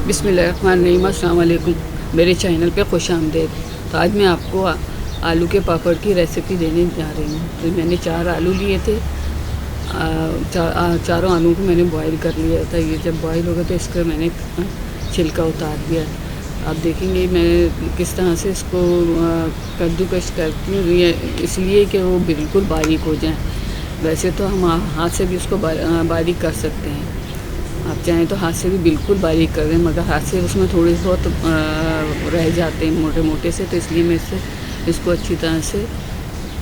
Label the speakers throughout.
Speaker 1: बिस्मिल्लाहिर्रहमानिर्रहीम, अस्सलाम वालेकुम। मेरे चैनल पे खुश आमदीद। तो आज मैं आपको आलू के पापड़ की रेसिपी देने जा रही हूँ। तो मैंने 4 आलू लिए थे। चारों आलू को मैंने बॉईल कर लिया था। ये जब बॉईल हो गया तो इसका मैंने छिलका उतार दिया। आप देखेंगे मैं किस तरह से इसको कद्दूकस करती हूँ, ये इसलिए कि वो बिल्कुल बारीक हो जाए। वैसे तो हम हाथ से भी उसको बारीक कर सकते हैं। आप चाहें तो हाथ से भी बिल्कुल बारीक कर दें, मगर हाथ से उसमें थोड़े बहुत रह जाते हैं मोटे मोटे से, तो इसलिए मैं इसको अच्छी तरह से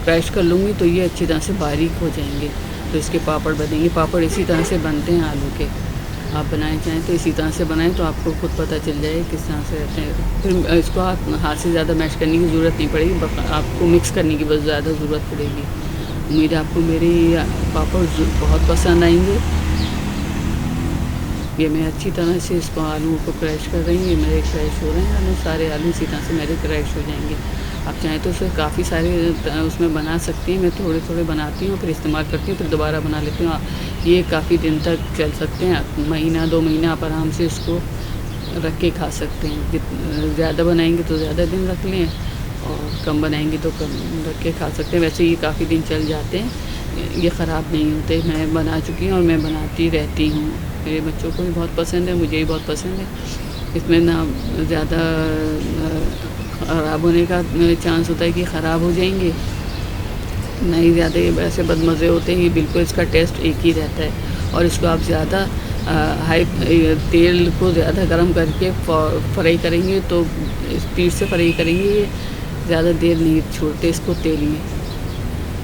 Speaker 1: क्रश कर लूँगी तो ये अच्छी तरह से बारीक हो जाएंगे। तो इसके पापड़ बनेंगे। पापड़ इसी तरह से बनते हैं आलू के। आप बनाए चाहें तो इसी तरह से बनाएं, तो आपको खुद पता चल जाए किस तरह से रहते हैं। फिर इसको आप हाथ से ज़्यादा मैश करने की ज़रूरत नहीं पड़ेगी, बस आपको मिक्स करने की बस ज़्यादा ज़रूरत पड़ेगी। उम्मीद है आपको मेरे पापड़ बहुत पसंद आएंगे। ये मैं अच्छी तरह से इसको आलू को क्रैश कर रही हूँ। ये मेरे क्रैश हो रहे हैं आलू, सारे आलू इसी तरह से मेरे क्रैश हो जाएंगे। आप चाहें तो उसे काफ़ी सारे उसमें बना सकती हैं। मैं थोड़े थोड़े बनाती हूँ, फिर इस्तेमाल करती हूँ, फिर दोबारा बना लेती हूँ। ये काफ़ी दिन तक चल सकते हैं, महीना 2 महीना आप आराम से इसको रख के खा सकते हैं। ज़्यादा बनाएंगे तो ज़्यादा दिन रख लें, और कम बनाएंगे तो कम रख के खा सकते हैं। वैसे ये काफ़ी दिन चल जाते हैं, ये ख़राब नहीं होते। मैं बना चुकी हूँ और मैं बनाती रहती हूँ। मेरे बच्चों को भी बहुत पसंद है, मुझे भी बहुत पसंद है। इसमें ना ज़्यादा ख़राब होने का चांस होता है कि ख़राब हो जाएंगे, नहीं ज़्यादा ये वैसे बदमज़े होते हैं। ये बिल्कुल इसका टेस्ट एक ही रहता है। और इसको आप ज़्यादा हाई तेल को ज़्यादा गर्म करके फ्राई करेंगे तो स्पीड से फ्राई करेंगे, ये ज़्यादा देर नहीं छोड़ते इसको तेल में,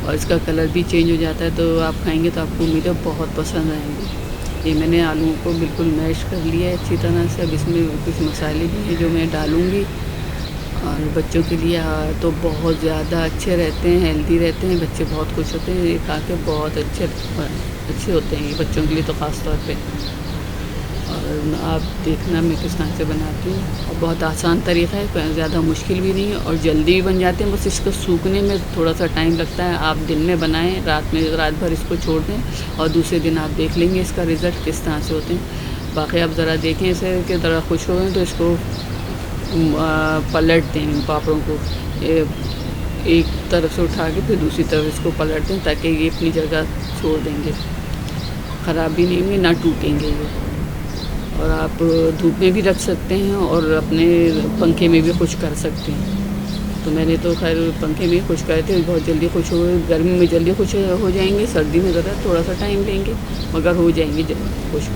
Speaker 1: और इसका कलर भी चेंज हो जाता है। तो आप खाएंगे तो आपको उम्मीद है बहुत पसंद आएंगे। ये मैंने आलू को बिल्कुल मैश कर लिया है अच्छी तरह से। अब इसमें कुछ मसाले भी हैं जो मैं डालूँगी, और बच्चों के लिए तो बहुत ज़्यादा अच्छे रहते हैं, हेल्दी रहते हैं। बच्चे बहुत खुश होते हैं ये खा के, बहुत अच्छे होते हैं ये बच्चों के लिए तो ख़ास तौर पे। और आप देखना मैं किस तरह से बनाती हूँ, और बहुत आसान तरीक़ा है, ज़्यादा मुश्किल भी नहीं है, और जल्दी भी बन जाते हैं। बस इसको सूखने में थोड़ा सा टाइम लगता है। आप दिन में बनाएं, रात भर इसको छोड़ दें, और दूसरे दिन आप देख लेंगे इसका रिज़ल्ट किस तरह से होते हैं। बाकी आप ज़रा देखें इसे कि ज़रा खुश हो गए तो इसको पलट दें इन पापड़ों को, एक तरफ से उठा के फिर दूसरी तरफ इसको पलट दें, ताकि ये अपनी जगह छोड़ देंगे, ख़राब भी नहीं होंगे, ना टूटेंगे ये। और आप धूप में भी रख सकते हैं, और अपने पंखे में भी खुश कर सकते हैं। तो मैंने तो खैर पंखे में खुश करे थे, बहुत जल्दी खुश हो। गर्मी में जल्दी खुश हो जाएंगे, सर्दी में ज़रा थोड़ा सा टाइम लेंगे, मगर हो जाएंगे जल्दी खुश।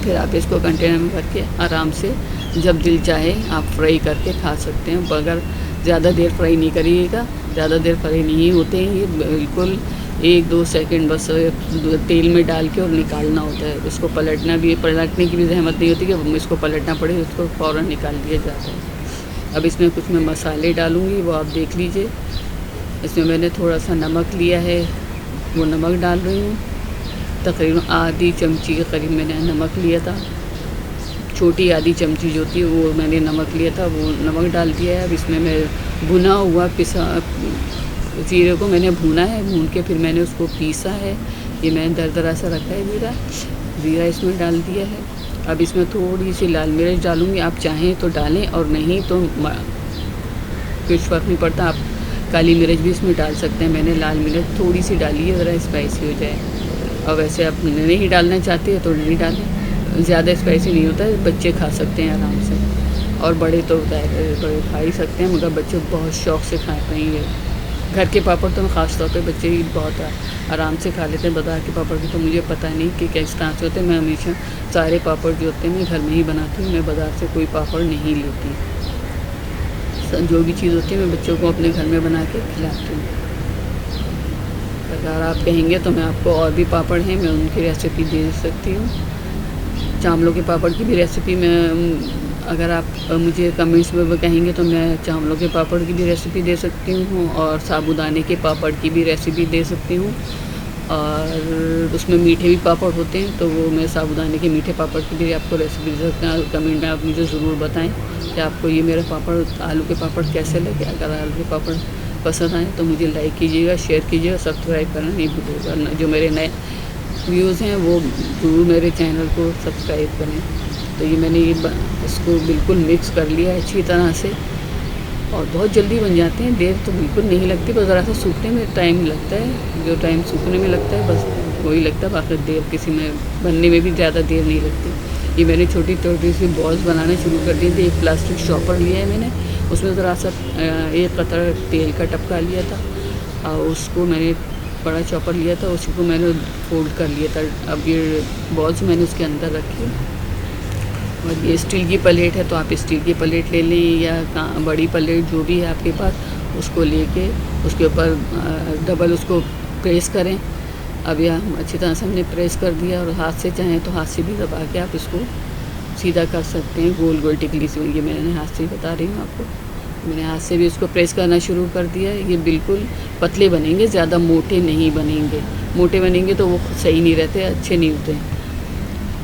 Speaker 1: फिर आप इसको कंटेनर में भर के आराम से जब दिल चाहे आप फ्राई करके खा सकते हैं, मगर ज़्यादा देर फ्राई नहीं करिएगा। ज़्यादा देर फ्राई नहीं होते हैं ये, बिल्कुल 1-2 सेकंड बस तेल में डाल के और निकालना होता है। इसको पलटने की भी ज़हमत नहीं होती कि इसको पलटना पड़े, उसको फ़ौरन निकाल दिया जाता है। अब इसमें कुछ मैं मसाले डालूँगी, वो आप देख लीजिए। इसमें मैंने थोड़ा सा नमक लिया है, वो नमक डाल रही हूँ। तकरीबन आधी चमची के करीब मैंने नमक लिया था, छोटी आधी चमची जो थी वो मैंने नमक लिया था, वो नमक डाल दिया है। अब इसमें मैं भुना हुआ जीरे को मैंने भूना है, भून के फिर मैंने उसको पीसा है। ये मैंने दरदरा सा रखा है ज़ीरा इसमें डाल दिया है। अब इसमें थोड़ी सी लाल मिर्च डालूँगी, आप चाहें तो डालें, और नहीं तो कुछ फ़र्क नहीं पड़ता, आप काली मिर्च भी इसमें डाल सकते हैं। मैंने लाल मिर्च थोड़ी सी डाली है, ज़रा स्पाइसी हो जाए। और वैसे आप नहीं डालना चाहते हैं तो नहीं डालें, ज़्यादा स्पाइसी नहीं होता है, बच्चे खा सकते हैं आराम से, और बड़े तो बड़े खा ही सकते हैं, मगर बच्चे बहुत शौक़ से खाते हैं। घर के पापड़ तो ख़ास तौर पे बच्चे ही बहुत आराम से खा लेते हैं। बाज़ार के पापड़ की तो मुझे पता नहीं कि किस तरह से होते हैं। मैं हमेशा सारे पापड़ जो होते हैं मैं घर में ही बनाती हूँ, मैं बाज़ार से कोई पापड़ नहीं लेती। जो भी चीज़ होती है मैं बच्चों को अपने घर में बना के खिलाती हूँ। अगर आप कहेंगे तो मैं आपको और भी पापड़ हैं, मैं उनकी रेसिपी दे सकती हूँ। चावलों के पापड़ की भी रेसिपी अगर आप मुझे कमेंट्स में कहेंगे तो मैं चावलों के पापड़ की भी रेसिपी दे सकती हूँ, और साबूदाने के पापड़ की भी रेसिपी दे सकती हूँ। और उसमें मीठे भी पापड़ होते हैं, तो वो मैं साबूदाने के मीठे पापड़ की भी आपको रेसिपी दे सकते हैं। कमेंट में आप मुझे ज़रूर बताएं कि आपको ये मेरे पापड़ आलू के पापड़ कैसे लगे। अगर आलू के पापड़ पसंद आए तो मुझे लाइक कीजिएगा, शेयर कीजिएगा, सब्सक्राइब करना नहीं भूलिएगा। जो मेरे नए व्यूज़ हैं वो ज़रूर मेरे चैनल को सब्सक्राइब करें। तो ये मैंने इसको बिल्कुल मिक्स कर लिया अच्छी तरह से, और बहुत जल्दी बन जाते हैं, देर तो बिल्कुल नहीं लगती, बस ज़रा सा सूखने में टाइम लगता है, जो टाइम सूखने में लगता है बस वही लगता है, बाकी देर किसी में बनने में भी ज़्यादा देर नहीं लगती। ये मैंने छोटी छोटी सी बॉल्स बनाने शुरू कर दिए थे। एक प्लास्टिक शॉपर लिया है मैंने, उसमें ज़रा सा एक कतर तेल का टपका लिया था, और उसको मैंने बड़ा चॉपर लिया था, उसी को मैंने फोल्ड कर लिया था। अब ये बॉल्स मैंने उसके अंदर रखी, और ये स्टील की प्लेट है तो आप स्टील की प्लेट ले लें, या बड़ी प्लेट जो भी है आपके पास, उसको लेके उसके ऊपर डबल उसको प्रेस करें। अब यह अच्छी तरह से हमने प्रेस कर दिया, और हाथ से चाहें तो हाथ से भी दबा के आप इसको सीधा कर सकते हैं, गोल गोल टिकली से। ये मैंने हाथ से ही बता रही हूँ आपको, मैंने हाथ से भी इसको प्रेस करना शुरू कर दिया। ये बिल्कुल पतले बनेंगे, ज़्यादा मोटे नहीं बनेंगे। मोटे बनेंगे तो वो सही नहीं रहते, अच्छे नहीं होते हैं।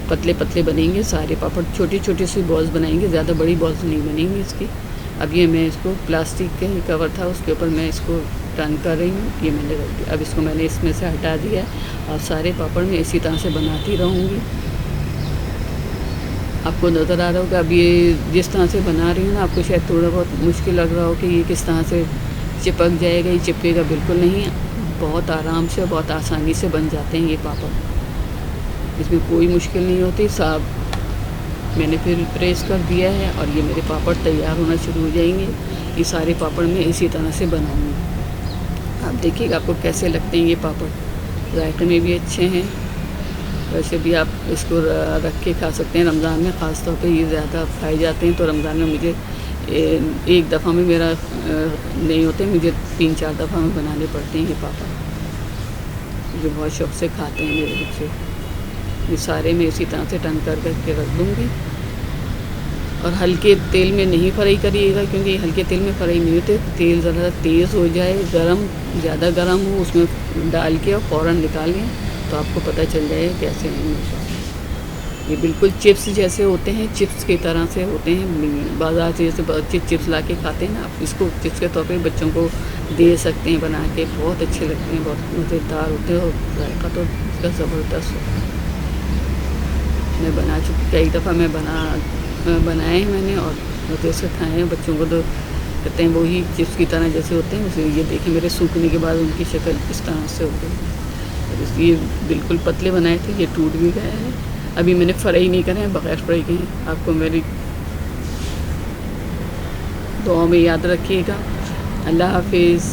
Speaker 1: पतले पतले बनेंगे सारे पापड़, छोटी छोटी सी बॉल्स बनाएंगे, ज़्यादा बड़ी बॉल्स नहीं बनेंगी इसकी। अब ये मैं इसको प्लास्टिक के ही कवर था, उसके ऊपर मैं इसको टर्न कर रही हूँ, ये मैंने रख दिया। अब इसको मैंने इसमें से हटा दिया, और सारे पापड़ मैं इसी तरह से बनाती रहूँगी। आपको नज़र आ रहा होगा, अब ये जिस तरह से बना रही हूँ ना, आपको शायद थोड़ा बहुत मुश्किल लग रहा हो कि ये किस तरह से चिपक जाएगा। ये चिपकेगा बिल्कुल नहीं, बहुत आराम से और बहुत आसानी से बन जाते हैं ये पापड़, इसमें कोई मुश्किल नहीं होती। साहब मैंने फिर प्रेस कर दिया है, और ये मेरे पापड़ तैयार होना शुरू हो जाएंगे। ये सारे पापड़ मैं इसी तरह से बनाऊंगी। आप देखिएगा आपको कैसे लगते हैं ये पापड़, जायके में भी अच्छे हैं। वैसे भी आप इसको रख के खा सकते हैं। रमज़ान में ख़ास तौर पे ये ज़्यादा खाए जाते हैं, तो रमज़ान में मुझे एक दफ़ा में मेरा नहीं होते, मुझे 3-4 दफ़ा में बनाने पड़ते हैं ये पापड़, जो बहुत शौक़ से खाते हैं मेरे बच्चे। ये सारे मैं इसी तरह से टर्न कर करके रख दूँगी, और हल्के तेल में नहीं फ्राई करिएगा, क्योंकि हल्के तेल में फ्राई नहीं होते। तेल ज़रा तेज़ हो जाए, गरम, ज़्यादा गरम हो, उसमें डाल के और फ़ौरन निकालें, तो आपको पता चल जाएगा कैसे हैं। ये बिल्कुल चिप्स जैसे होते हैं, चिप्स की तरह से होते हैं। बाज़ार से जैसे बच्चे चिप्स ला के खाते हैं ना, आप इसको चिप्स के तौर पे बच्चों को दे सकते हैं बना के, बहुत अच्छे लगते हैं, बहुत मज़ेदार होते हैं, और जायका तो इसका ज़बरदस्त होता है। मैं बना चुकी, कई दफ़ा मैं बनाए हैं मैंने, और मज़े से खाए हैं। बच्चों को तो कहते हैं वही चिप्स की तरह जैसे होते हैं। उसे ये देखें, मेरे सूखने के बाद उनकी शक्ल इस तरह से हो गई। ये बिल्कुल पतले बनाए थे, ये टूट भी गए हैं। अभी मैंने फ्राई नहीं करे हैं, बगैर फ्राई के हैं। आपको मेरी दुआ में याद रखिएगा। अल्लाह हाफिज़।